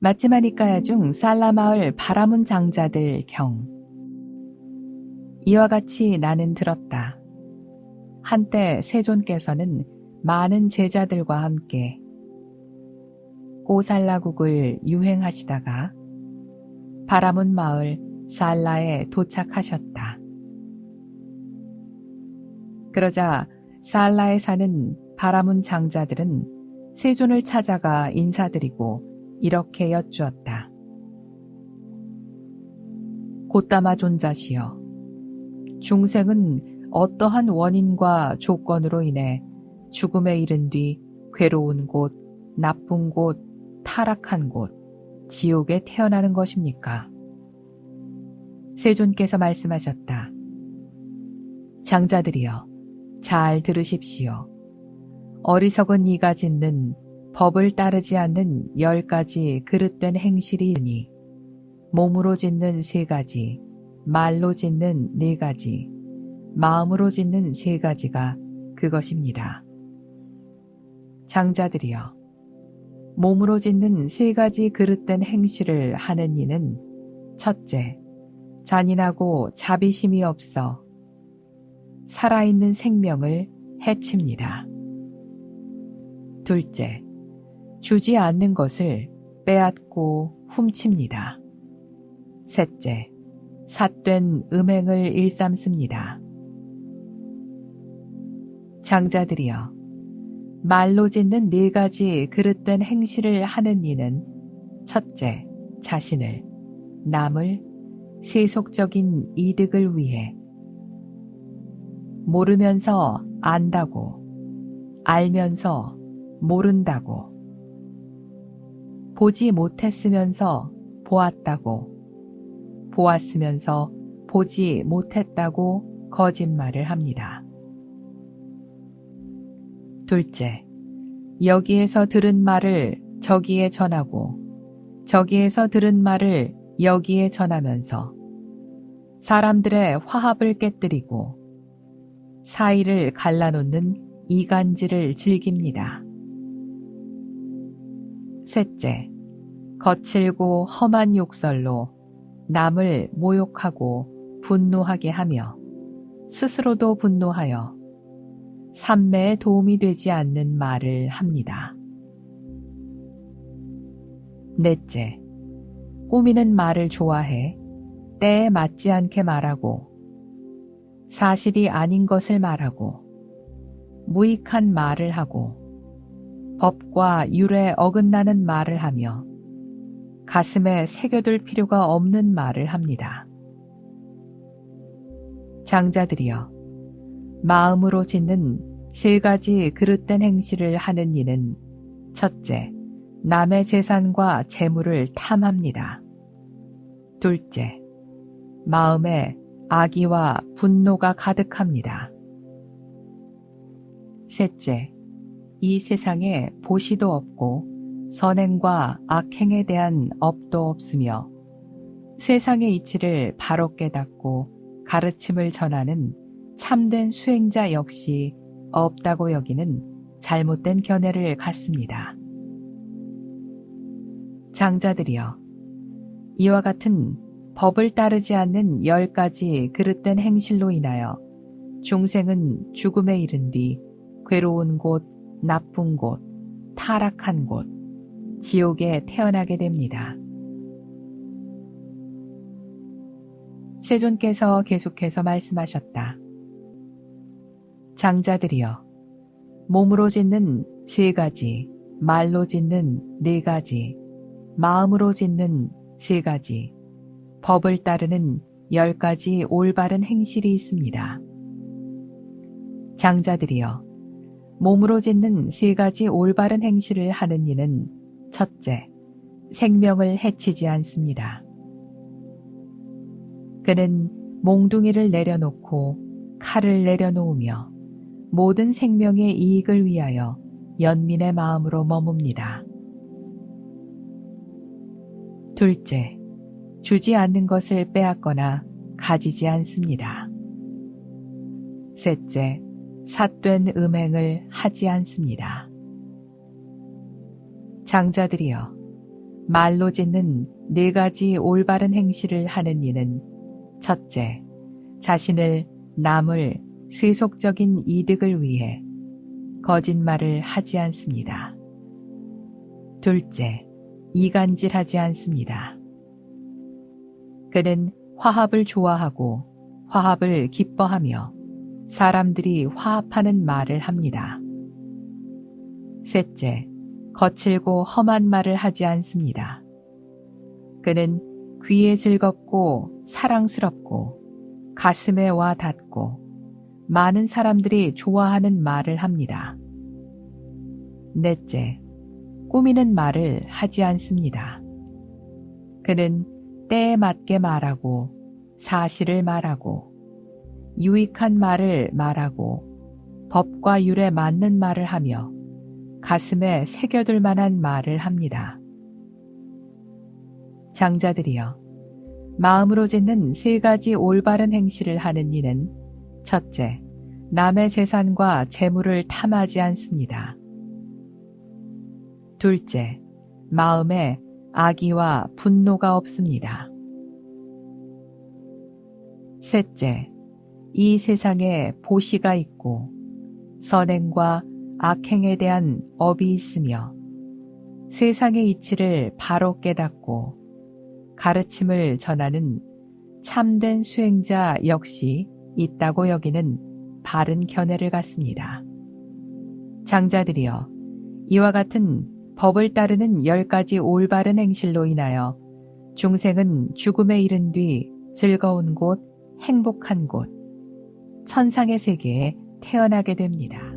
마츠마니카야 중 살라마을 바라문 장자들 경. 이와 같이 나는 들었다. 한때 세존께서는 많은 제자들과 함께 꼬살라국을 유행하시다가 바라문 마을 살라에 도착하셨다. 그러자 살라에 사는 바라문 장자들은 세존을 찾아가 인사드리고 이렇게 여쭈었다. 곧다마 존자시여, 중생은 어떠한 원인과 조건으로 인해 죽음에 이른 뒤 괴로운 곳, 나쁜 곳, 타락한 곳, 지옥에 태어나는 것입니까? 세존께서 말씀하셨다. 장자들이여, 잘 들으십시오. 어리석은 이가 짓는 법을 따르지 않는 10가지 그릇된 행실이 있으니 몸으로 짓는 3가지, 말로 짓는 4가지, 마음으로 짓는 3가지가 그것입니다. 장자들이여, 몸으로 짓는 3가지 그릇된 행실을 하는 이는 첫째, 잔인하고 자비심이 없어 살아있는 생명을 해칩니다. 둘째, 주지 않는 것을 빼앗고 훔칩니다. 셋째, 삿된 음행을 일삼습니다. 장자들이여, 말로 짓는 4가지 그릇된 행실을 하는 이는 첫째, 자신을, 남을, 세속적인 이득을 위해 모르면서 안다고, 알면서 모른다고, 보지 못했으면서 보았다고, 보았으면서 보지 못했다고 거짓말을 합니다. 둘째, 여기에서 들은 말을 저기에 전하고 저기에서 들은 말을 여기에 전하면서 사람들의 화합을 깨뜨리고 사이를 갈라놓는 이간질을 즐깁니다. 셋째, 거칠고 험한 욕설로 남을 모욕하고 분노하게 하며 스스로도 분노하여 삼매에 도움이 되지 않는 말을 합니다. 넷째, 꾸미는 말을 좋아해 때에 맞지 않게 말하고 사실이 아닌 것을 말하고 무익한 말을 하고 법과 율에 어긋나는 말을 하며 가슴에 새겨둘 필요가 없는 말을 합니다. 장자들이여, 마음으로 짓는 3가지 그릇된 행실을 하는 이는 첫째, 남의 재산과 재물을 탐합니다. 둘째, 마음에 악의와 분노가 가득합니다. 셋째, 이 세상에 보시도 없고 선행과 악행에 대한 업도 없으며 세상의 이치를 바로 깨닫고 가르침을 전하는 참된 수행자 역시 없다고 여기는 잘못된 견해를 갖습니다. 장자들이여, 이와 같은 법을 따르지 않는 10가지 그릇된 행실로 인하여 중생은 죽음에 이른 뒤 괴로운 곳, 나쁜 곳, 타락한 곳, 지옥에 태어나게 됩니다. 세존께서 계속해서 말씀하셨다. 장자들이여, 몸으로 짓는 3가지, 말로 짓는 4가지, 마음으로 짓는 3가지, 법을 따르는 10가지 올바른 행실이 있습니다. 장자들이여, 몸으로 짓는 3가지 올바른 행실을 하는 이는 첫째, 생명을 해치지 않습니다. 그는 몽둥이를 내려놓고 칼을 내려놓으며 모든 생명의 이익을 위하여 연민의 마음으로 머뭅니다. 둘째, 주지 않는 것을 빼앗거나 가지지 않습니다. 셋째, 삿된 음행을 하지 않습니다. 장자들이여, 말로 짓는 4가지 올바른 행실을 하는 이는 첫째, 자신을 남을 세속적인 이득을 위해 거짓말을 하지 않습니다. 둘째, 이간질하지 않습니다. 그는 화합을 좋아하고 화합을 기뻐하며 사람들이 화합하는 말을 합니다. 셋째, 거칠고 험한 말을 하지 않습니다. 그는 귀에 즐겁고 사랑스럽고 가슴에 와 닿고 많은 사람들이 좋아하는 말을 합니다. 넷째, 꾸미는 말을 하지 않습니다. 그는 때에 맞게 말하고 사실을 말하고 유익한 말을 말하고 법과 율에 맞는 말을 하며 가슴에 새겨둘 만한 말을 합니다. 장자들이여, 마음으로 짓는 3가지 올바른 행실을 하는 이는 첫째, 남의 재산과 재물을 탐하지 않습니다. 둘째, 마음에 악의와 분노가 없습니다. 셋째, 이 세상에 보시가 있고 선행과 악행에 대한 업이 있으며 세상의 이치를 바로 깨닫고 가르침을 전하는 참된 수행자 역시 있다고 여기는 바른 견해를 갖습니다. 장자들이여, 이와 같은 법을 따르는 10가지 올바른 행실로 인하여 중생은 죽음에 이른 뒤 즐거운 곳, 행복한 곳, 천상의 세계에 태어나게 됩니다.